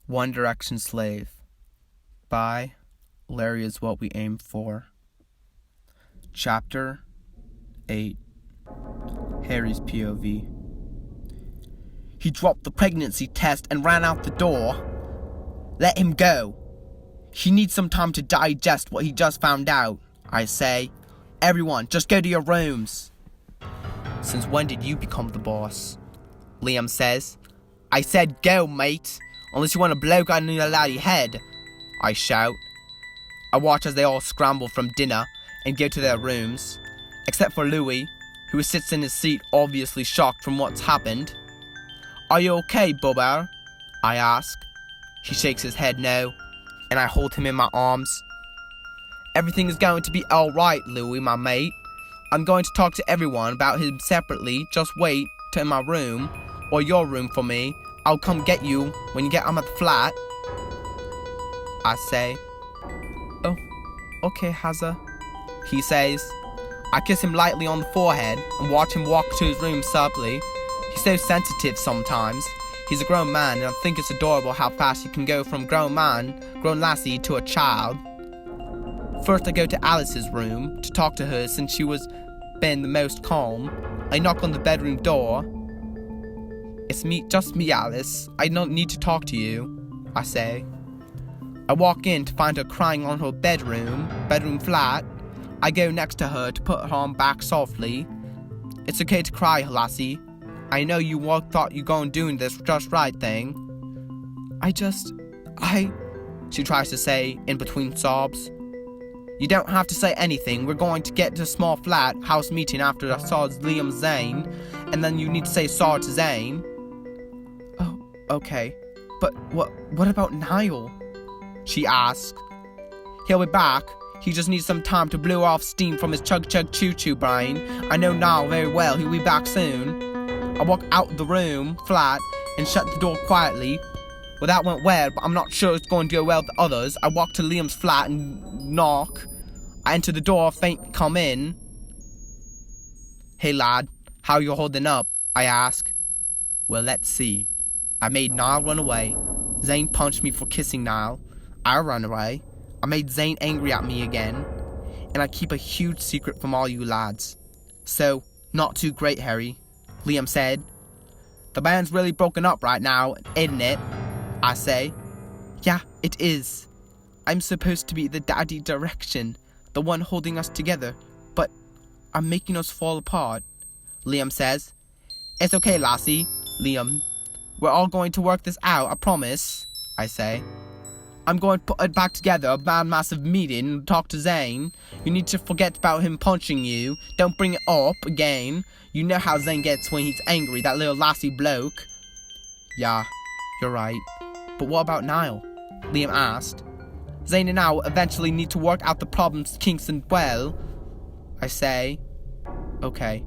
One Direction Slave by Larry Is What We Aim For. Chapter 8. Harry's POV. He dropped the pregnancy test and ran out the door. Let him go. He needs some time to digest what he just found out, I say. Everyone, just go to your rooms. Since when did you become the boss? Liam says. I said go, mate. Unless you want a bloke on your laddie head, I shout. I watch as they all scramble from dinner and go to their rooms, except for Louis, who sits in his seat obviously shocked from what's happened. Are you okay, Bubba? I ask. He shakes his head no, and I hold him in my arms. Everything is going to be alright, Louis, my mate. I'm going to talk to everyone about him separately. Just wait till in my room, or your room for me. I'll come get you when you get home at the flat. I say. Oh, okay, Hazza. He says. I kiss him lightly on the forehead and watch him walk to his room subtly. He's so sensitive sometimes. He's a grown man, and I think it's adorable how fast he can go from grown lassie to a child. First I go to Alice's room to talk to her since she was been the most calm. I knock on the bedroom door. It's just me, Alice. I don't need to talk to you, I say. I walk in to find her crying on her bedroom flat. I go next to her to put her arm back softly. It's okay to cry, lassie. I know you thought you going doing this just right thing. She tries to say in between sobs. You don't have to say anything. We're going to get to a small flat house meeting after I saw Liam Zane, and then you need to say sorry to Zane. Oh, okay. But what about Niall? She asks. He'll be back. He just needs some time to blow off steam from his chug-chug choo-choo brain. I know Niall very well. He'll be back soon. I walk out the room flat and shut the door quietly. Well, that went well, but I'm not sure it's going to go well with the others. I walk to Liam's flat and knock. I enter the door, faint come in. Hey lad, how you holding up? I ask. Well, let's see. I made Niall run away. Zane punched me for kissing Niall. I run away. I made Zane angry at me again. And I keep a huge secret from all you lads. So, not too great, Harry. Liam said. The band's really broken up right now, isn't it? I say. Yeah, it is. I'm supposed to be the daddy direction, the one holding us together, but I'm making us fall apart. Liam says. It's okay, lassie. Liam. We're all going to work this out, I promise. I say. I'm going to put it back together, a bad massive meeting, and talk to Zane. You need to forget about him punching you. Don't bring it up again. You know how Zane gets when he's angry, that little lassie bloke. Yeah, you're right. But what about Niall? Liam asked. Zane and Niall eventually need to work out the problems kinks and well. I say. Okay.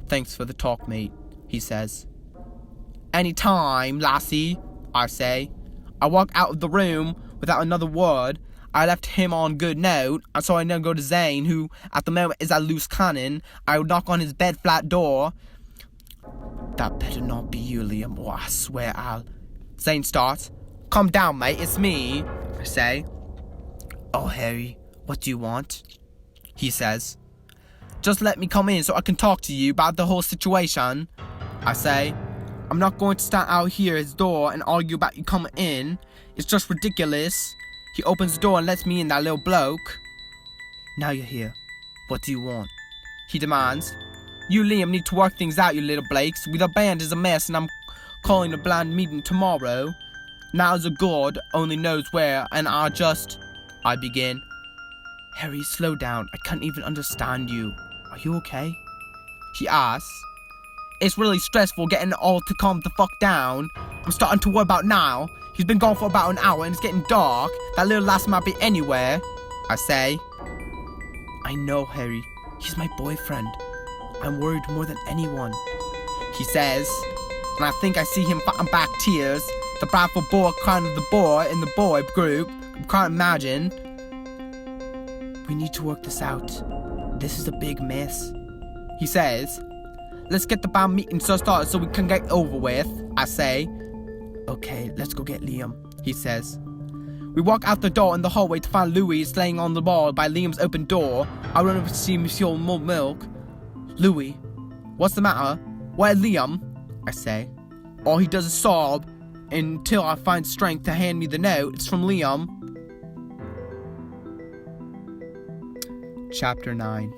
Thanks for the talk, mate, he says. Anytime, lassie, I say. I walk out of the room without another word. I left him on good note, and so I now go to Zane, who at the moment is a loose cannon. I would knock on his bed flat door. That better not be you, Liam, or I swear I'll... Zane starts. Calm down, mate, it's me, I say. Oh, Harry, what do you want? He says. Just let me come in so I can talk to you about the whole situation, I say. I'm not going to stand out here at his door and argue about you coming in. It's just ridiculous. He opens the door and lets me in, that little bloke. Now you're here. What do you want? He demands. You, Liam, need to work things out, you little blakes. The band is a mess and I'm calling a blind meeting tomorrow. Now's a god only knows where, and I begin. Harry, slow down. I can't even understand you. Are you okay? He asks. It's really stressful getting it all to calm the fuck down. I'm starting to worry about Niall. He's been gone for about an hour and it's getting dark. That little lass might be anywhere, I say. I know, Harry. He's my boyfriend. I'm worried more than anyone, he says. And I think I see him fighting back tears. The prideful boy crying to the boy in the boy group. I can't imagine. We need to work this out. This is a big mess, he says. Let's get the band meeting started so we can get over with, I say. Okay, let's go get Liam, he says. We walk out the door in the hallway to find Louis laying on the wall by Liam's open door. I run over to see Monsieur Milk. Louis, what's the matter? Where's Liam? I say. All he does is sob until I find strength to hand me the note. It's from Liam. Chapter 9.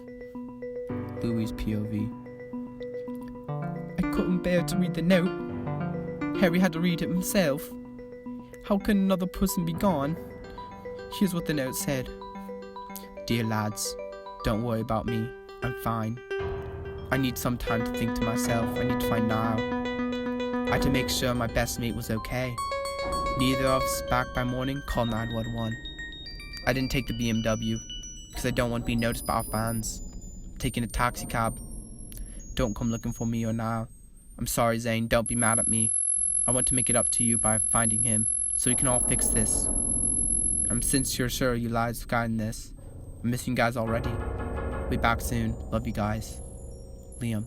Louis' POV. I couldn't bear to read the note. Harry had to read it himself. How can another person be gone? Here's what the note said. Dear lads, don't worry about me. I'm fine. I need some time to think to myself. I need to find Niall. I had to make sure my best mate was okay. Neither of us back by morning. Call 911. I didn't take the BMW because I don't want to be noticed by our fans. I'm taking a taxi cab. Don't come looking for me or Niall. I'm sorry, Zane. Don't be mad at me. I want to make it up to you by finding him, so we can all fix this. Since you're sure you guys have gotten this, I'm missing you guys already. Be back soon. Love you guys. Liam.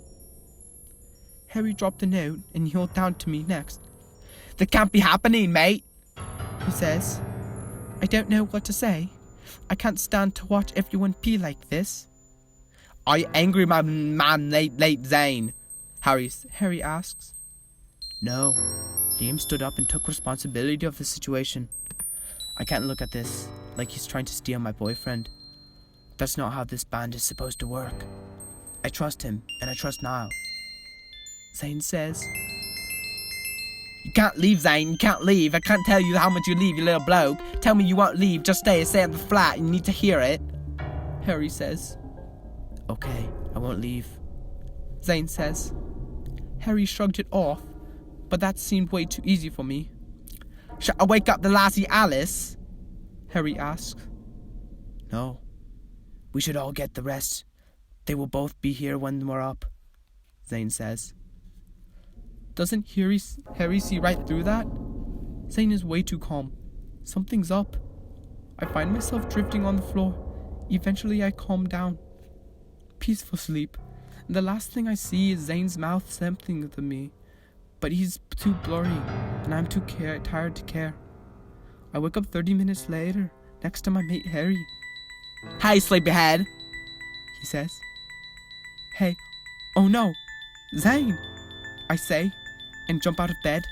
Harry dropped the note and yelled down to me next. That can't be happening, mate, he says. I don't know what to say. I can't stand to watch everyone be like this. Are you angry, my man, late Zane? Harry asks. No. Liam stood up and took responsibility of the situation. I can't look at this like he's trying to steal my boyfriend. That's not how this band is supposed to work. I trust him, and I trust Niall. Zane says. You can't leave, Zane. You can't leave. I can't tell you how much you leave, you little bloke. Tell me you won't leave. Just stay on the flat. You need to hear it. Harry says. Okay, I won't leave. Zane says. Harry shrugged it off, but that seemed way too easy for me. Shall I wake up the lassie Alice? Harry asks. No. We should all get the rest. They will both be here when we're up, Zane says. Doesn't Harry see right through that? Zane is way too calm. Something's up. I find myself drifting on the floor. Eventually I calm down. Peaceful sleep. And the last thing I see is Zane's mouth something to me. But he's too blurry, and I'm too tired to care. I wake up 30 minutes later, next to my mate Harry. Hey, sleepyhead, he says. Hey, oh no, Zane, I say, and jump out of bed.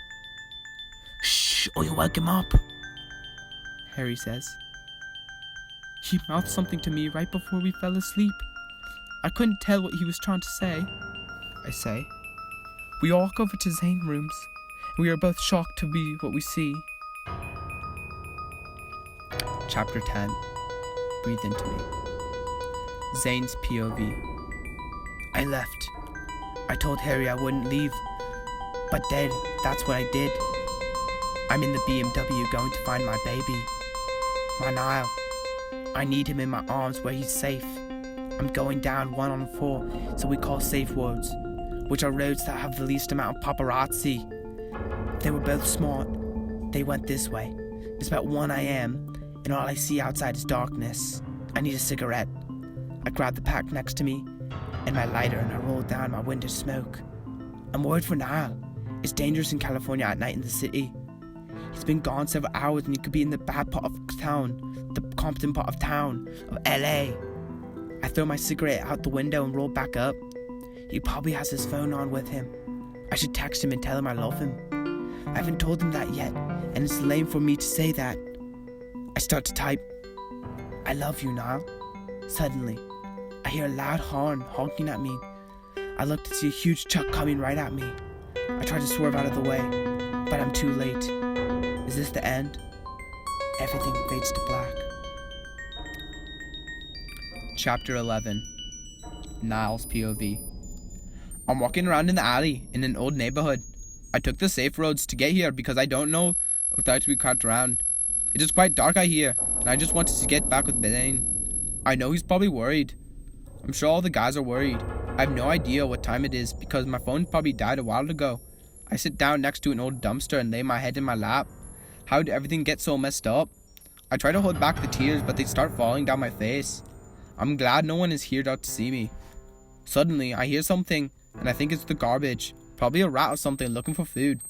Shh, or you'll wake him up, Harry says. He mouthed something to me right before we fell asleep. I couldn't tell what he was trying to say, I say. We walk over to Zane's rooms, and we are both shocked to be what we see. Chapter 10. Breathe into me. Zane's POV. I left. I told Harry I wouldn't leave, but that's what I did. I'm in the BMW going to find my baby, my Niall. I need him in my arms where he's safe. I'm going down 114, so we call safe roads, which are roads that have the least amount of paparazzi. They were both smart. They went this way. It's about 1 a.m., and all I see outside is darkness. I need a cigarette. I grab the pack next to me, and my lighter, and I roll down my window to smoke. I'm worried for Niall. It's dangerous in California at night in the city. He's been gone several hours, and he could be in the bad part of town, the Compton part of town, of LA. I throw my cigarette out the window and roll back up. He probably has his phone on with him. I should text him and tell him I love him. I haven't told him that yet, and it's lame for me to say that. I start to type, I love you, Niall. Suddenly, I hear a loud horn honking at me. I look to see a huge truck coming right at me. I try to swerve out of the way, but I'm too late. Is this the end? Everything fades to black. Chapter 11. Niall's POV. I'm walking around in the alley in an old neighborhood. I took the safe roads to get here because I don't know without to be caught around. It is quite dark out here, and I just wanted to get back with Zane. I know he's probably worried. I'm sure all the guys are worried. I have no idea what time it is because my phone probably died a while ago. I sit down next to an old dumpster and lay my head in my lap. How did everything get so messed up? I try to hold back the tears, but they start falling down my face. I'm glad no one is here out to see me. Suddenly, I hear something, and I think it's the garbage. Probably a rat or something looking for food.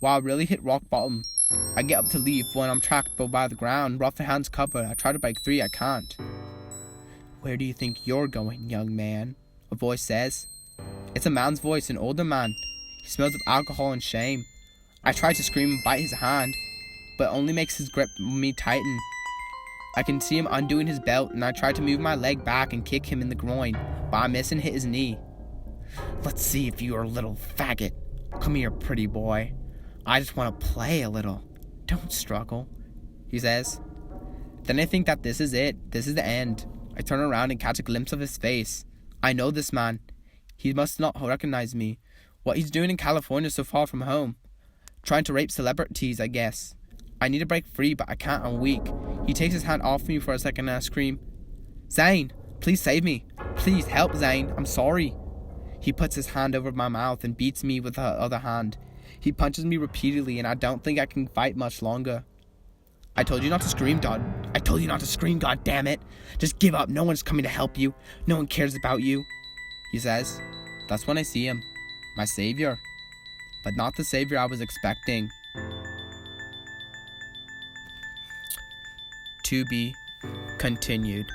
Wow, I really hit rock bottom. I get up to leave when I'm tracked by the ground. Rough hands covered. I try to break free. I can't. Where do you think you're going, young man? A voice says. It's a man's voice, an older man. He smells of alcohol and shame. I try to scream and bite his hand, but it only makes his grip on me tighten. I can see him undoing his belt, and I try to move my leg back and kick him in the groin, but I miss and hit his knee. Let's see if you're a little faggot. Come here, pretty boy. I just want to play a little. Don't struggle, he says. Then I think that this is it. This is the end. I turn around and catch a glimpse of his face. I know this man. He must not recognize me. What he's doing in California so far from home. Trying to rape celebrities, I guess. I need to break free, but I can't. I'm weak. He takes his hand off me for a second and I scream, Zane, please save me. Please help, Zane. I'm sorry. He puts his hand over my mouth and beats me with the other hand. He punches me repeatedly and I don't think I can fight much longer. I told you not to scream, God. I told you not to scream, God damn it. Just give up. No one's coming to help you. No one cares about you, he says. That's when I see him. My savior. But not the savior I was expecting. To be continued.